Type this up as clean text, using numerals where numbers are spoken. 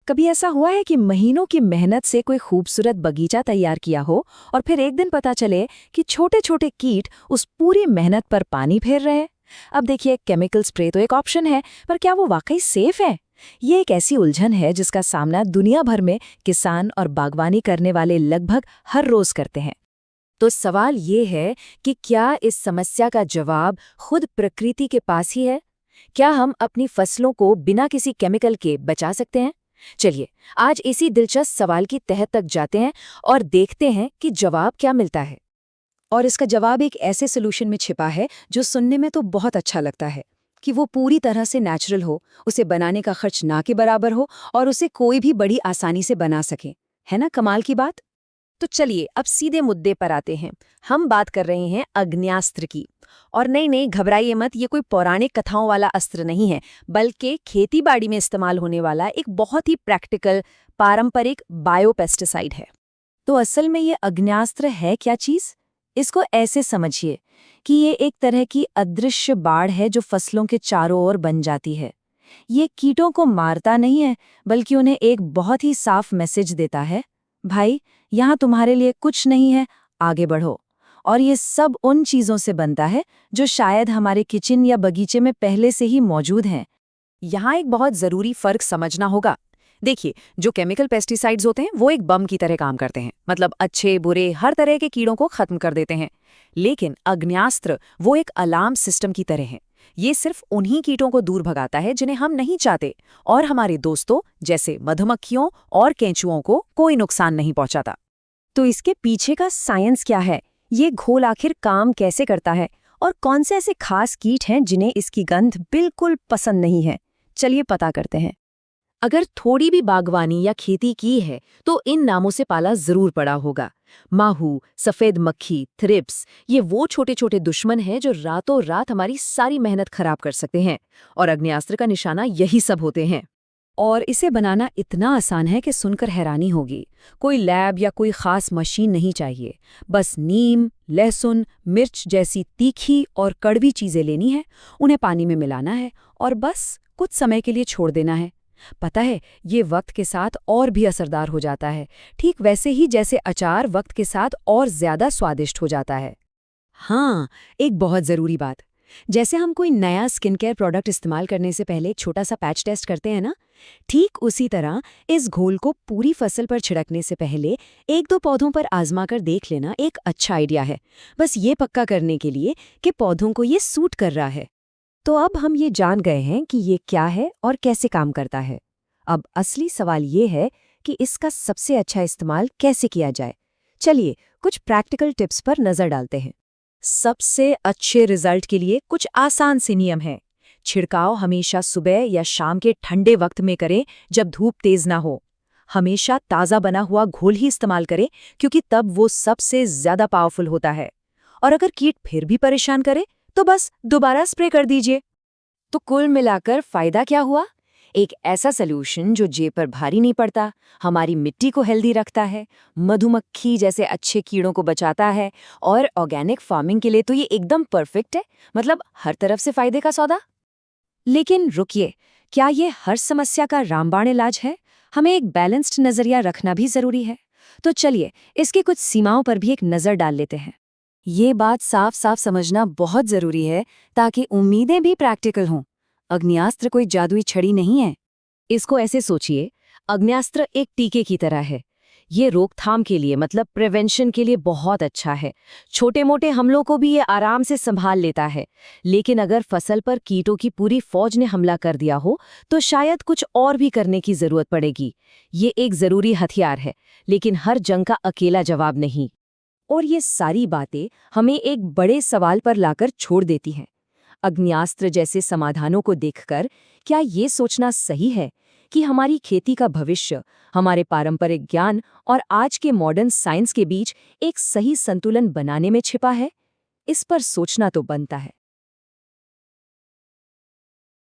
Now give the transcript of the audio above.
कभी ऐसा हुआ है कि महीनों की मेहनत से कोई खूबसूरत बगीचा तैयार किया हो और फिर एक दिन पता चले कि छोटे छोटे कीट उस पूरी मेहनत पर पानी फेर रहे हैं। अब देखिए, केमिकल स्प्रे तो एक ऑप्शन है, पर क्या वो वाकई सेफ है? ये एक ऐसी उलझन है जिसका सामना दुनिया भर में किसान और बागवानी करने वाले लगभग हर रोज करते हैं। तो सवाल ये है कि क्या इस समस्या का जवाब खुद प्रकृति के पास ही है? क्या हम अपनी फसलों को बिना किसी केमिकल के बचा सकते हैं? चलिए, आज इसी दिलचस्प सवाल की तह तक जाते हैं और देखते हैं कि जवाब क्या मिलता है। और इसका जवाब एक ऐसे सोल्यूशन में छिपा है जो सुनने में तो बहुत अच्छा लगता है कि वो पूरी तरह से नेचुरल हो, उसे बनाने का खर्च ना के बराबर हो और उसे कोई भी बड़ी आसानी से बना सके। है ना कमाल की बात? तो चलिए अब सीधे मुद्दे पर आते हैं। हम बात कर रहे हैं अग्न्यास्त्र की। और नहीं घबराइए मत, ये कोई पौराणिक कथाओं वाला अस्त्र नहीं है, बल्कि खेतीबाड़ी में इस्तेमाल होने वाला एक बहुत ही प्रैक्टिकल पारंपरिक बायोपेस्टिसाइड है। तो असल में ये अग्न्यास्त्र है क्या चीज? इसको ऐसे समझिए कि ये एक तरह की अदृश्य बाढ़ है जो फसलों के चारों ओर बन जाती है। ये कीटों को मारता नहीं है, बल्कि उन्हें एक बहुत ही साफ मैसेज देता है, भाई यहाँ तुम्हारे लिए कुछ नहीं है, आगे बढ़ो। और ये सब उन चीजों से बनता है जो शायद हमारे किचन या बगीचे में पहले से ही मौजूद हैं। यहाँ एक बहुत जरूरी फर्क समझना होगा। देखिए, जो केमिकल पेस्टिसाइड्स होते हैं वो एक बम की तरह काम करते हैं, मतलब अच्छे बुरे हर तरह के कीड़ों को खत्म कर देते हैं। लेकिन अग्न्यास्त्र वो एक अलार्म सिस्टम की तरह है। ये सिर्फ उन्हीं कीटों को दूर भगाता है जिन्हें हम नहीं चाहते, और हमारे दोस्तों जैसे मधुमक्खियों और केंचुओं को कोई नुकसान नहीं पहुंचाता। तो इसके पीछे का साइंस क्या है? ये घोल आखिर काम कैसे करता है? और कौन से ऐसे खास कीट हैं जिन्हें इसकी गंध बिल्कुल पसंद नहीं है? चलिए पता करते हैं। अगर थोड़ी भी बागवानी या खेती की है तो इन नामों से पाला जरूर पड़ा होगा। माहू, सफेद मक्खी, थ्रिप्स, ये वो छोटे छोटे दुश्मन हैं जो रातों रात हमारी सारी मेहनत खराब कर सकते हैं, और अग्न्यास्त्र का निशाना यही सब होते हैं। और इसे बनाना इतना आसान है कि सुनकर हैरानी होगी। कोई लैब या कोई खास मशीन नहीं चाहिए। बस नीम, लहसुन, मिर्च जैसी तीखी और कड़वी चीजें लेनी है, उन्हें पानी में मिलाना है और बस कुछ समय के लिए छोड़ देना है। पता है, ये वक्त के साथ और भी असरदार हो जाता है, ठीक वैसे ही जैसे अचार वक्त के साथ और ज्यादा स्वादिष्ट हो जाता है। हाँ, एक बहुत जरूरी बात, जैसे हम कोई नया स्किन केयर प्रोडक्ट इस्तेमाल करने से पहले एक छोटा सा पैच टेस्ट करते हैं ना, ठीक उसी तरह इस घोल को पूरी फसल पर छिड़कने से पहले एक दो पौधों पर आजमा कर देख लेना एक अच्छा आइडिया है, बस ये पक्का करने के लिए कि पौधों को ये सूट कर रहा है। तो अब हम ये जान गए हैं कि ये क्या है और कैसे काम करता है। अब असली सवाल ये है कि इसका सबसे अच्छा इस्तेमाल कैसे किया जाए। चलिए कुछ प्रैक्टिकल टिप्स पर नजर डालते हैं। सबसे अच्छे रिजल्ट के लिए कुछ आसान से नियम हैं। छिड़काव हमेशा सुबह या शाम के ठंडे वक्त में करें जब धूप तेज ना हो। हमेशा ताज़ा बना हुआ घोल ही इस्तेमाल करें, क्योंकि तब वो सबसे ज्यादा पावरफुल होता है। और अगर कीट फिर भी परेशान करे तो बस दोबारा स्प्रे कर दीजिए। तो कुल मिलाकर फायदा क्या हुआ? एक ऐसा सलूशन जो जेब पर भारी नहीं पड़ता, हमारी मिट्टी को हेल्दी रखता है, मधुमक्खी जैसे अच्छे कीड़ों को बचाता है, और ऑर्गेनिक फार्मिंग के लिए तो ये एकदम परफेक्ट है। मतलब हर तरफ से फायदे का सौदा। लेकिन रुकिए, क्या ये हर समस्या का रामबाण इलाज है? हमें एक बैलेंस्ड नजरिया रखना भी जरूरी है। तो चलिए इसकी कुछ सीमाओं पर भी एक नजर डाल लेते हैं। ये बात साफ साफ समझना बहुत जरूरी है ताकि उम्मीदें भी प्रैक्टिकल हों। अग्न्यास्त्र कोई जादुई छड़ी नहीं है। इसको ऐसे सोचिए, अग्न्यास्त्र एक टीके की तरह है। ये रोकथाम के लिए, मतलब प्रिवेंशन के लिए बहुत अच्छा है। छोटे मोटे हमलों को भी ये आराम से संभाल लेता है। लेकिन अगर फसल पर कीटों की पूरी फौज ने हमला कर दिया हो तो शायद कुछ और भी करने की जरूरत पड़ेगी। ये एक जरूरी हथियार है, लेकिन हर जंग का अकेला जवाब नहीं। और ये सारी बातें हमें एक बड़े सवाल पर लाकर छोड़ देती हैं। अग्न्यास्त्र जैसे समाधानों को देखकर क्या ये सोचना सही है कि हमारी खेती का भविष्य हमारे पारंपरिक ज्ञान और आज के मॉडर्न साइंस के बीच एक सही संतुलन बनाने में छिपा है? इस पर सोचना तो बनता है।